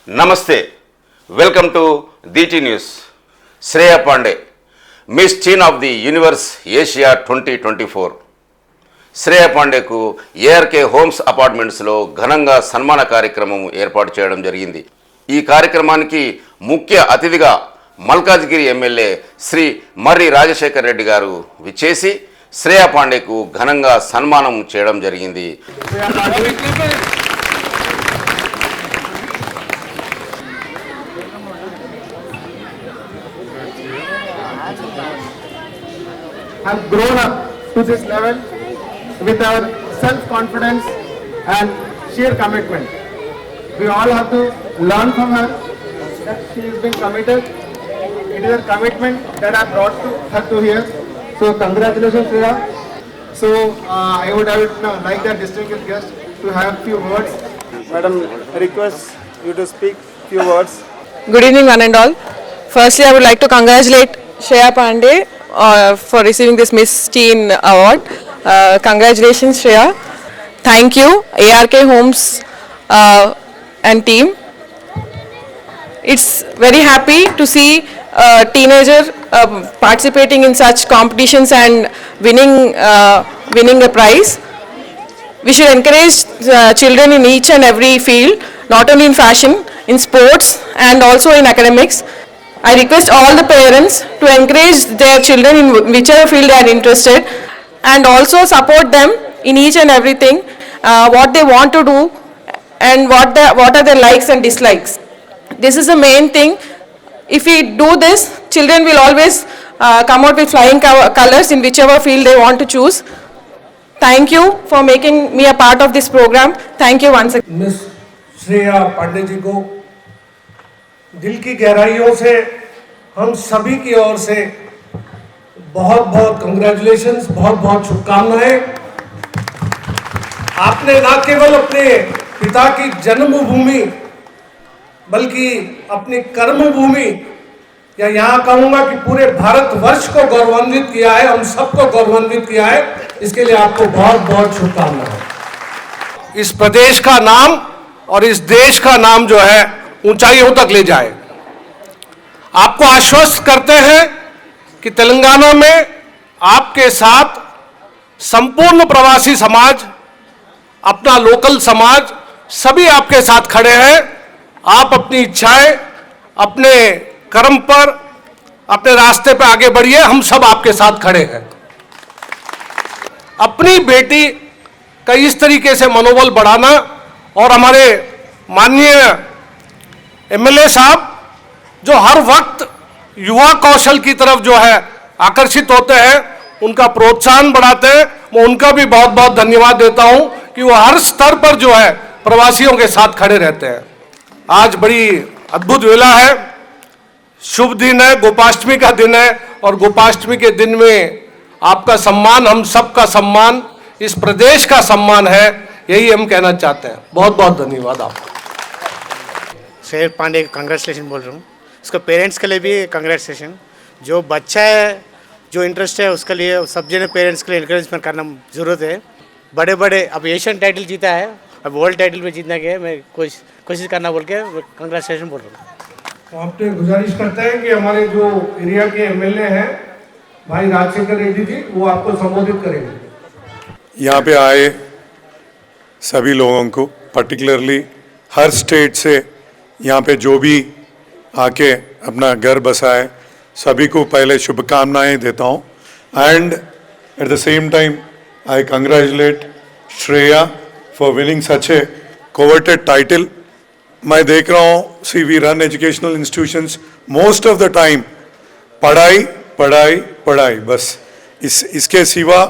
Namaste. Welcome to DT News. Shreya Pandey, Miss Teen of the Universe Asia 2024. Shreya పాండేకు ARK Homes అపార్ట్మెంట్స్లో ఘనంగా సన్మాన కార్యక్రమం ఏర్పాటు చేయడం జరిగింది. ఈ కార్యక్రమానికి ముఖ్య అతిథిగా మల్కాజ్గిరి ఎమ్మెల్యే శ్రీ మర్రి రాజశేఖర్ రెడ్డి గారు విచ్చేసి శ్రేయ పాండేకు ఘనంగా సన్మానం చేయడం జరిగింది. Have grown up to this level with our self-confidence and sheer commitment. We all have to learn from her that she has been committed. It is her commitment that has brought her to here. So congratulations, Shreya. So I would like the distinguished guest to have few words. Madam, I request you to speak few words. Good evening, one and all. Firstly, I would like to congratulate Shreya Pandey for receiving this Miss Teen award. Congratulations, Shreya. Thank you, ARK Homes and team. It's very happy to see a teenager participating in such competitions and winning a prize. We should encourage children in each and every field, not only in fashion, in sports and also in academics. I request all the parents to encourage their children in whichever field they are interested and also support them in each and everything, what they want to do and what are their likes and dislikes. This is the main thing. If we do this, children will always come out with flying colors in whichever field they want to choose. Thank you for making me a part of this program. Thank you once again. Miss Shreya Pandey ji को दिल की गहराइयों से हम सभी की ओर से बहुत बहुत कंग्रेचुलेशंस, बहुत बहुत शुभकामनाएं। आपने न केवल अपने पिता की जन्मभूमि बल्कि अपनी कर्मभूमि या यहाँ कहूँगा कि पूरे भारतवर्ष को गौरवान्वित किया है, हम सबको गौरवान्वित किया है। इसके लिए आपको बहुत बहुत शुभकामनाएं। इस प्रदेश का नाम और इस देश का नाम जो है ऊंचाइयों तक ले जाए। आपको आश्वस्त करते हैं कि तेलंगाना में आपके साथ संपूर्ण प्रवासी समाज, अपना लोकल समाज, सभी आपके साथ खड़े हैं। आप अपनी इच्छाएं, अपने कर्म पर, अपने रास्ते पर आगे बढ़िए, हम सब आपके साथ खड़े हैं। अपनी बेटी का इस तरीके से मनोबल बढ़ाना और हमारे माननीय एमएलए साहब जो हर वक्त युवा कौशल की तरफ जो है आकर्षित होते हैं, उनका प्रोत्साहन बढ़ाते हैं, मैं उनका भी बहुत बहुत धन्यवाद देता हूं कि वो हर स्तर पर जो है प्रवासियों के साथ खड़े रहते हैं। आज बड़ी अद्भुत वेला है, शुभ दिन है, गोपाष्टमी का दिन है और गोपाष्टमी के दिन में आपका सम्मान, हम सबका सम्मान, इस प्रदेश का सम्मान है, यही हम कहना चाहते हैं। बहुत बहुत धन्यवाद आपका। श्रेया पांडे को कंग्रेचुलेशन बोल रहा हूँ। उसके पेरेंट्स के लिए भी कंग्रेचुलेशन। जो बच्चा है, जो इंटरेस्ट है, उसके लिए सब जने पेरेंट्स के लिए इंकरेजमेंट करना ज़रूरत है। बड़े बड़े अब एशियन टाइटल जीता है, अब वर्ल्ड टाइटल में जीतने के मैं कोशिश करना बोल के कंग्रेचुलेशन बोल रहा हूँ। तो आपसे गुजारिश करते हैं कि हमारे जो एरिया के एमएलए हैं भाई राजशेखर रेड्डी जी, वो आपको संबोधित करेंगे। यहाँ पे आए सभी लोगों को, पर्टिकुलरली हर स्टेट से यहाँ पे जो भी आके अपना घर बसाए, सभी को पहले शुभकामनाएं देता हूँ। And at the same time I congratulate Shreya for winning such a coveted title. मैं देख रहा हूँ, see we run educational institutions, most of the time पढ़ाई पढ़ाई पढ़ाई, बस इसके सिवा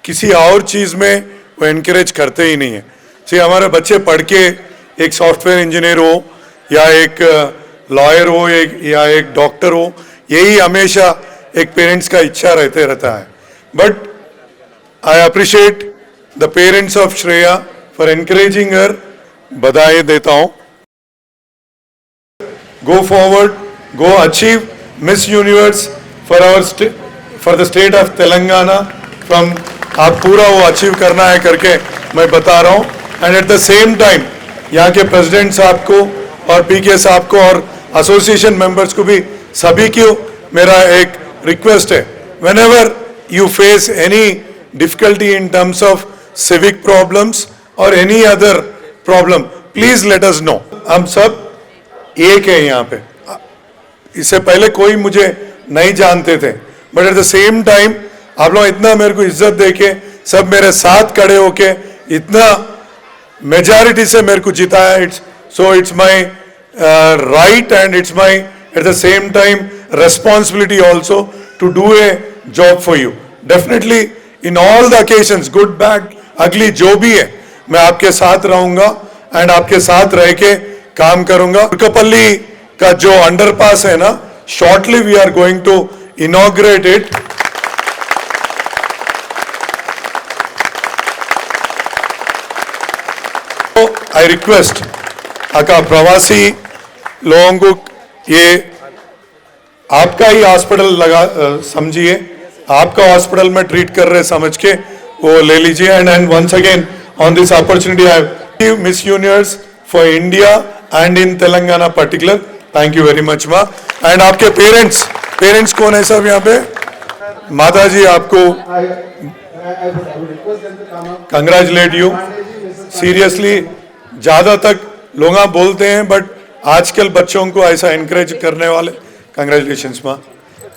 किसी और चीज़ में वो इनकरेज करते ही नहीं है। सी हमारे बच्चे पढ़ के एक सॉफ्टवेयर इंजीनियर हो या एक लॉयर हो या एक डॉक्टर हो, यही हमेशा एक पेरेंट्स का इच्छा रहता है। But I appreciate the parents of Shreya for encouraging her, बधाई देता हूँ। Go forward, go achieve Miss Universe for the state of Telangana from, आप पूरा वो अचीव करना है करके मैं बता रहा हूँ। And at the same time यहाँ के प्रेसिडेंट साहब को और पीके साहब को और एसोसिएशन मेंबर्स को भी सभी को मेरा एक रिक्वेस्ट है, whenever you face any difficulty in terms of civic problems or any other problem, please let us know. हम सब एक है यहाँ पे. इससे पहले कोई मुझे नहीं जानते थे, but at the same time आप लोग इतना मेरे को इज्जत देके सब मेरे साथ खड़े होके इतना मेजॉरिटी से मेरे को जिताया. It's my right and it's my eight the same time responsibility also to do a job for you. Definitely in all the occasions, good, bad, ugly, जो भी है मैं आपके साथ रहूंगा एंड आपके साथ रह के काम करूंगा. तुर्कपल्ली का जो अंडरपास है ना, shortly we are going to inaugurate it. So I request अका प्रवासी लोगों को ये आपका ही हॉस्पिटल लगा समझिए, आपका हॉस्पिटल में ट्रीट कर रहे समझ के वो ले लीजिए. And once again on this opportunity I give Miss Universe for India and in Telangana particular. Thank you very much ma'am. And आपके पेरेंट्स कौन है सब यहाँ पे? माता जी आपको कंग्रेचुलेट यू. सीरियसली ज्यादा तक लोग बोलते हैं, बट आजकल बच्चों को ऐसा एनकरेज करने वाले, कंग्रेचुलेशंस माँ,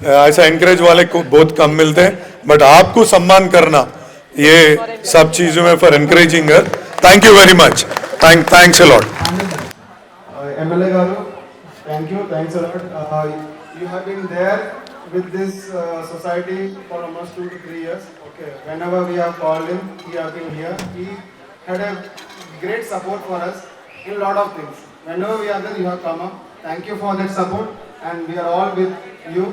ऐसा एनकरेज वाले को बहुत कम मिलते हैं, बट आपको सम्मान करना ये सब चीजों में for encouraging her. Thank you very much. Thanks a lot. MLA Garu, thank you, thanks a lot. You have been there with this society for almost 2 to 3 years. Okay, whenever we have called him, he has been here. He had a great support for us in a lot of things. Whenever we are there, you have come up. Thank you for that support, and we are all with you.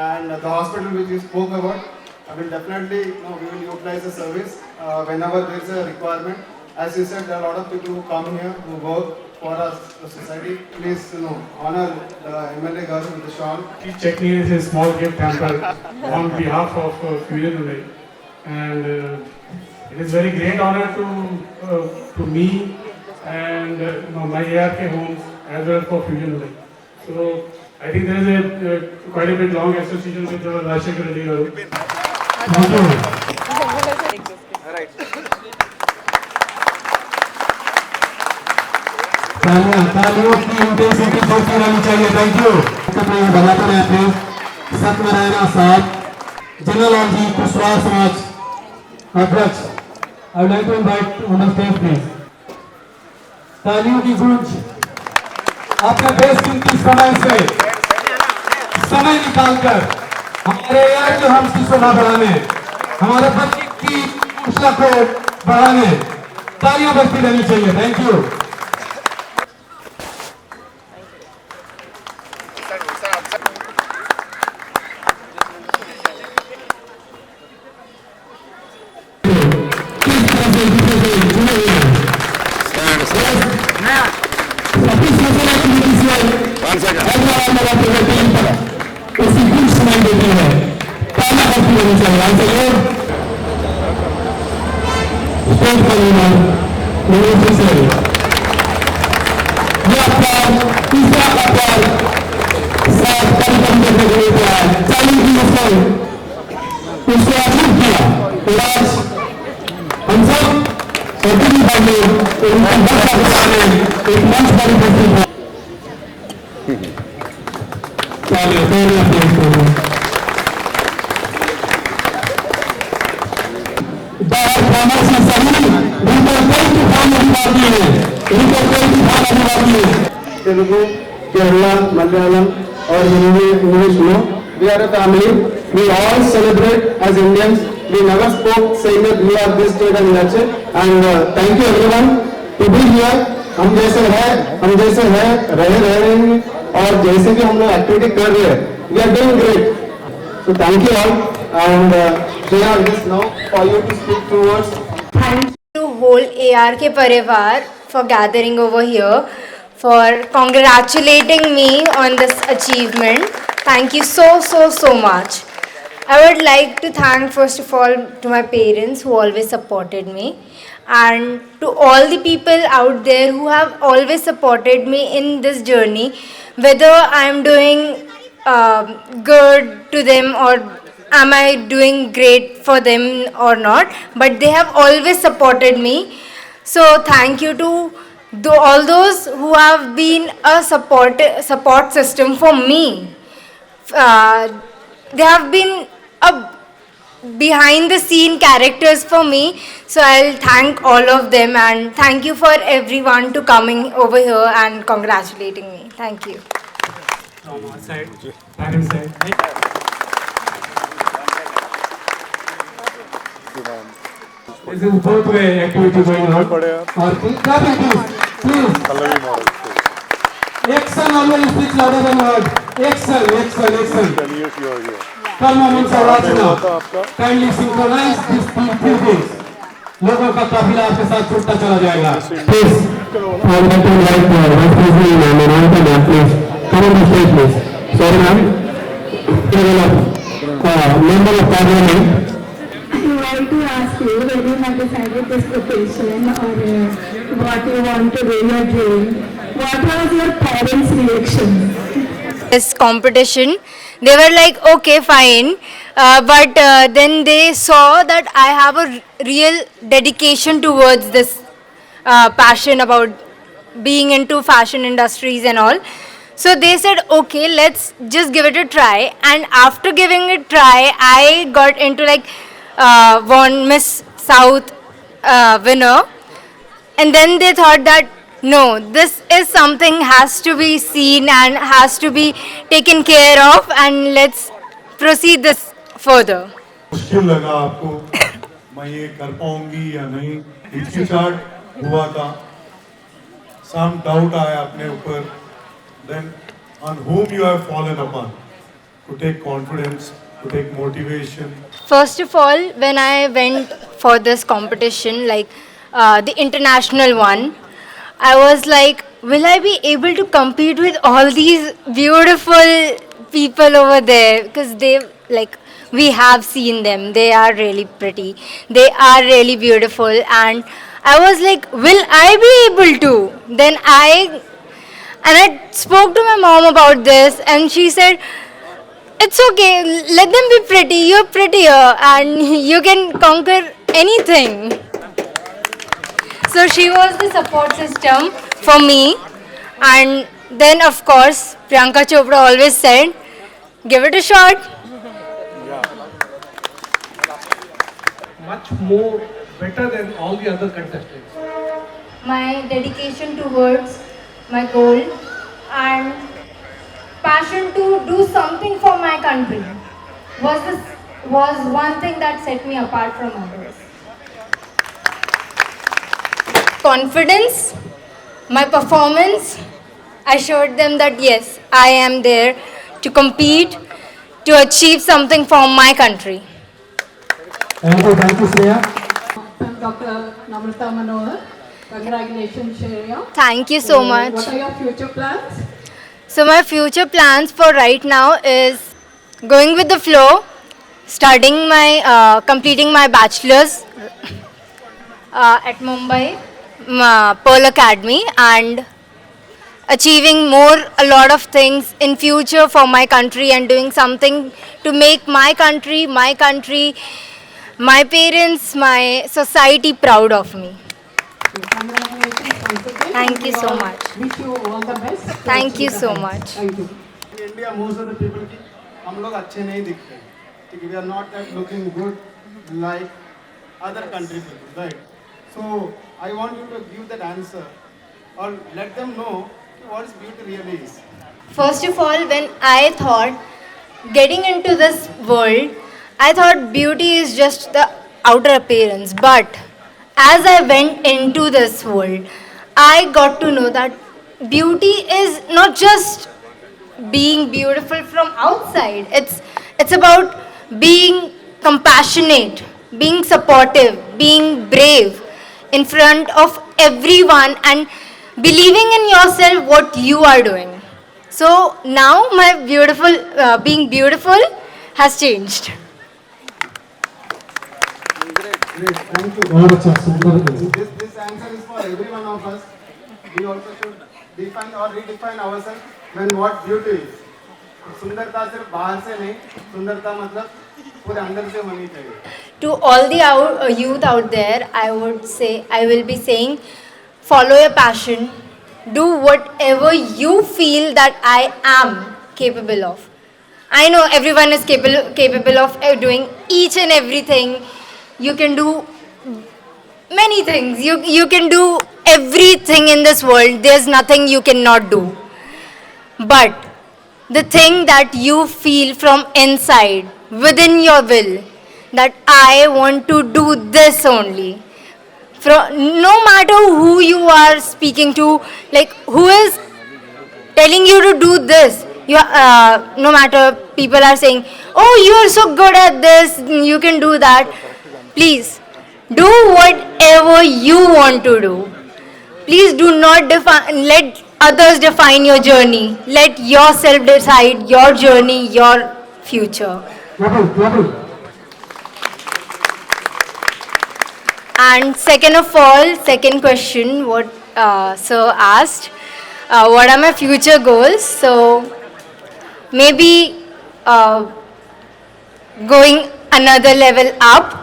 And the hospital which you spoke about, I will definitely, we will utilize the service whenever there is a requirement. As you said, there are a lot of people who come here who work for us, the society. Please, honor the MLA Garu with the shawl. Each checking is a small gift hamper on behalf of Fusion Ulay. And it is very great honor to me and my ARK homes as well for Fusion Ulay. So I think there is a quite a bit long association with Rajshekar Reddy Garu. Thank you. तालियों की intensity बढ़ती रहनी चाहिए. Thank you. बताते रहे please. Satyanarayan साहब, general जी, कुशवाहा समाज अध्यक्ष, I would like to invite on the stage please. तालियों की गूंज. आपने बेशकीमती समय निकालकर हमारे यार जो हम की शोभा बढ़ाने, हमारे बच्चे की ऊर्जा को बढ़ाने तालियां बजती रहनी चाहिए. Thank you. Telugu, Kerala, Malayalam, or English, we are a family. We all celebrate as Indians. We never spoke saying that we are this state and that's it. And thank you everyone to be here. हम जैसे हैं, रहे रहेंगे, और जैसे कि हम लोग एक्टिविटी कर रहे हैं, we are doing great. So thank you all. And Shreya, just now for you to speak 2 words. Thank you to whole ARK Parivar for gathering over here, for congratulating me on this achievement. Thank you so much. I would like to thank first of all to my parents who always supported me. and to all the people out there who have always supported me in this journey, whether I am doing good to them or am I doing great for them or not, but they have always supported me. So thank you to all those who have been a support system for me. They have been a behind the scene characters for me, so I'll thank all of them, and thank you for everyone to coming over here and congratulating me. Thank you. From our side, parent side. This is both way activity going on. और clapping please. Action always speaks louder than word. Action. Come on, Saurashtra. Kindly synchronize these two things. लोगों का काफिला आपके साथ छूटता चला जाएगा. Please. I would like to invite Vice President Ma'am and Anita Ma'am, please. Come on the stage, please. Sorry, ma'am. Member of Parliament. I would like to ask you whether you have decided this profession or what you want to do, your dream. What was your parents' reaction? This competition, they were like, okay, fine, but then they saw that I have a real dedication towards this passion about being into fashion industries and all. So they said, okay, let's just give it a try. And after giving it a try, I got into like won Miss South winner. And then they thought that no, this is something has to be seen and has to be taken care of, and let's proceed this further. मुश्किल लगा आपको मैं ये कर पाऊंगी या नहीं, हिचकिचाहट हुआ था, some doubt आया अपने ऊपर, then on whom you have fallen upon to take confidence, to take motivation? First of all, when I went for this competition, like the international one, I was like, will I be able to compete with all these beautiful people over there? Because they, like, we have seen them. They are really pretty. They are really beautiful. And I was like, will I be able to? Then I spoke to my mom about this, and she said, it's okay, let them be pretty. You're prettier and you can conquer anything. So she was the support system for me. And then, of course, Priyanka Chopra always said, give it a shot. Much more better than all the other contestants. My dedication towards my goal and passion to do something for my country was one thing that set me apart from others. Confidence, my performance, I showed them that yes, I am there to compete, to achieve something for my country. Thank you, Shreya. Dr. Namrata Manohar. Congratulations, Shreya. Thank you so much. What are your future plans? So my future plans for right now is going with the flow, studying my, completing my bachelor's at Mumbai, Pearl Academy, and achieving a lot of things in future for my country and doing something to make my country, my parents, my society proud of me. Congratulations once again. Thank you so much. Wish you all the best. Thank you so much. Thank you. In India, most of the people की हम लोग अच्छे नहीं दिखते, ठीक है? We are not that looking good like other country people, right? So I want you to give that answer or let them know what beauty really is. First of all, when I thought getting into this world, I thought beauty is just the outer appearance. But as I went into this world, I got to know that beauty is not just being beautiful from outside. It's about being compassionate, being supportive, being brave in front of everyone and believing in yourself what you are doing. So now my being beautiful has changed. Great. Great, thank you. बहुत अच्छा सुंदर This answer is for every one of us. We also should define or redefine ourselves when what beauty is. सुंदरता सिर्फ बाहर से नहीं, सुंदरता मतलब पूरे अंदर से होनी चाहिए. To all the youth out there, I would say, I will be saying, follow your passion, do whatever you feel that I am capable of. I know everyone is capable of doing each and everything. You can do many things. You can do everything in this world. There's nothing you cannot do. But the thing that you feel from inside, within your will, that I want to do this only. No matter who you are speaking to, like who is telling you to do this, no matter people are saying, oh, you are so good at this, you can do that. Please do whatever you want to do. Please do not let others define your journey. Let yourself decide your journey, your future. And second of all, second question, what sir asked, what are my future goals? So maybe going another level up,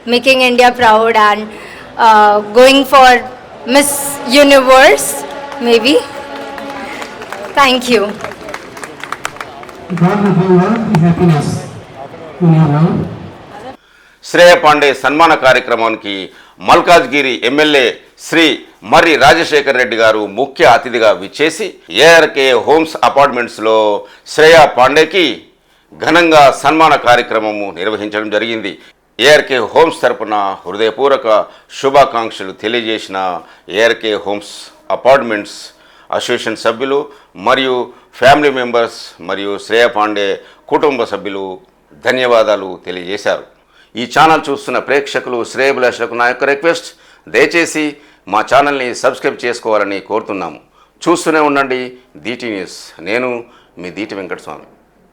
making India proud, and going for Miss Universe, maybe. Thank you. God will bring all the happiness in your life. Shreya Pandey సన్మాన కార్యక్రమానికి Malkajgiri MLA Shri మర్రి రాజశేఖర్ రెడ్డి గారు ముఖ్య అతిథిగా విచ్చేసి ARK Homes అపార్ట్మెంట్స్లో Shreya పాండేకి ఘనంగా సన్మాన కార్యక్రమము నిర్వహించడం జరిగింది. ఏఆర్కే హోమ్స్ తరపున హృదయపూర్వక శుభాకాంక్షలు తెలియజేసిన ఏఆర్కే హోమ్స్ అపార్ట్మెంట్స్ అసోసియేషన్ సభ్యులు మరియు ఫ్యామిలీ మెంబర్స్ మరియు శ్రేయ పాండే కుటుంబ సభ్యులు ధన్యవాదాలు తెలియజేశారు. ఈ ఛానల్ చూస్తున్న ప్రేక్షకులు శ్రేయభిలాషులకు నా యొక్క రిక్వెస్ట్, దయచేసి మా ఛానల్ని సబ్స్క్రైబ్ చేసుకోవాలని కోరుతున్నాము. చూస్తూనే ఉండండి DT న్యూస్. నేను మీ దీటి వెంకటస్వామి.